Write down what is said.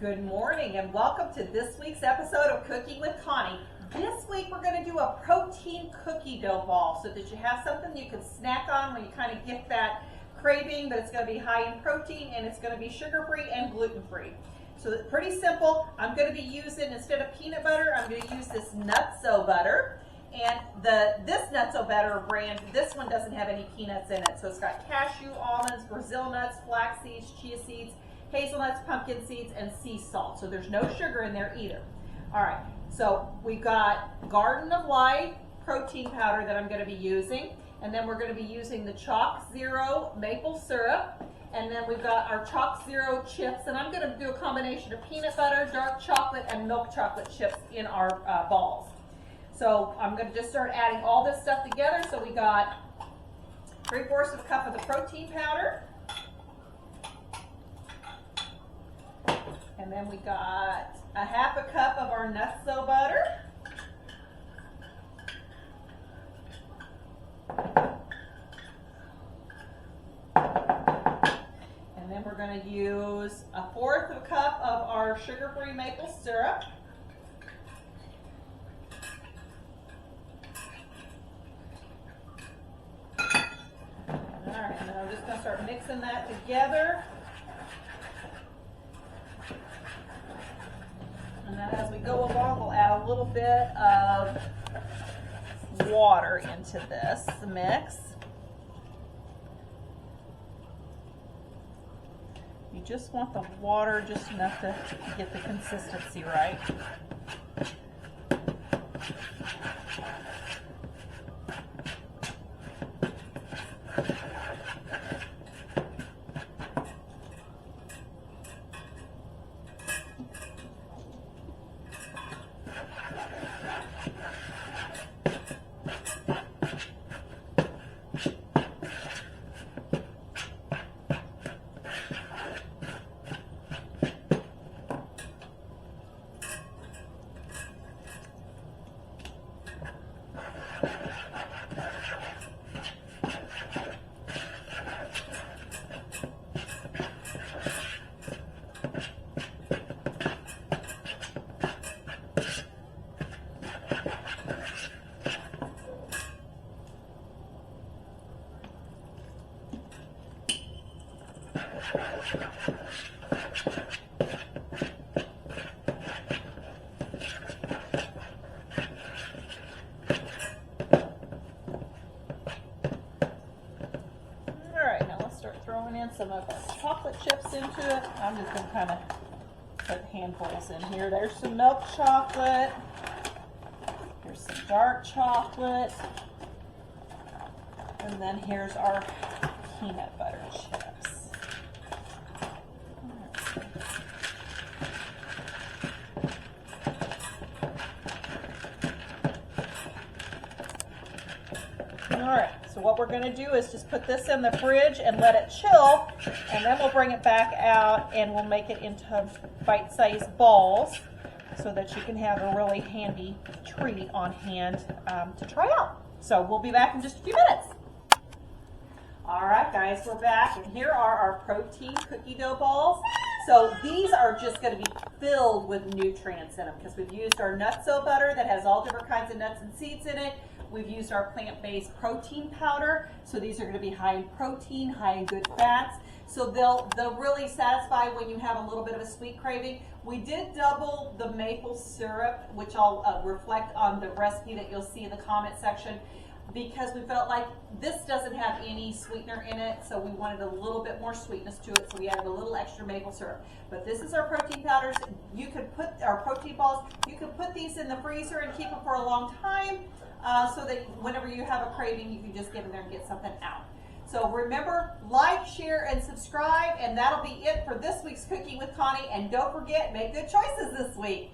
Good morning and welcome to this week's episode of Cooking with Connie. This week we're going to do a protein cookie dough ball so that you have something you can snack on when you kind of get that craving, but it's going to be high in protein and it's going to be sugar-free and gluten-free. So it's pretty simple. I'm going to be using, instead of peanut butter, I'm going to use this Nutso butter. And this Nutso butter brand, this one doesn't have any peanuts in it. So it's got cashew, almonds, Brazil nuts, flax seeds, chia seeds, hazelnuts, pumpkin seeds, and sea salt. So there's no sugar in there either. All right, so we've got Garden of Life protein powder that I'm going to be using. And then we're going to be using the Chalk Zero maple syrup. And then we've got our Chalk Zero chips. And I'm going to do a combination of peanut butter, dark chocolate, and milk chocolate chips in our balls. So I'm going to just start adding all this stuff together. So we got 3/4 of a cup of the protein powder. And then we got a 1/2 cup of our Nutso butter. And then we're going to use 1/4 of a cup of our sugar-free maple syrup. Alright, and then I'm just going to start mixing that together. And then as we go along, we'll add a little bit of water into this mix. You just want the water just enough to get the consistency right. Alright, now let's start throwing in some of the chocolate chips into it. I'm just going to kind of put handfuls in here. There's some milk chocolate. Here's some dark chocolate. And then here's our peanut butter chips. Alright, so what we're going to do is just put this in the fridge and let it chill, and then we'll bring it back out and we'll make it into bite-sized balls so that you can have a really handy treat on hand to try out. So we'll be back in just a few minutes. Alright guys, we're back, and here are our protein cookie dough balls. So these are just going to be filled with nutrients in them because we've used our Nutso butter that has all different kinds of nuts and seeds in it. We've used our plant-based protein powder, so these are going to be high in protein, high in good fats. So they'll really satisfy when you have a little bit of a sweet craving. We did double the maple syrup, which I'll reflect on the recipe that you'll see in the comment section, because we felt like this doesn't have any sweetener in it, so we wanted a little bit more sweetness to it, so we added a little extra maple syrup. But this is our protein powders. You could put our protein balls, you can put these in the freezer and keep them for a long time, so that whenever you have a craving, you can just get in there and get something out. So remember, like, share, and subscribe, and that'll be it for this week's Cooking with Connie. And don't forget, make good choices this week.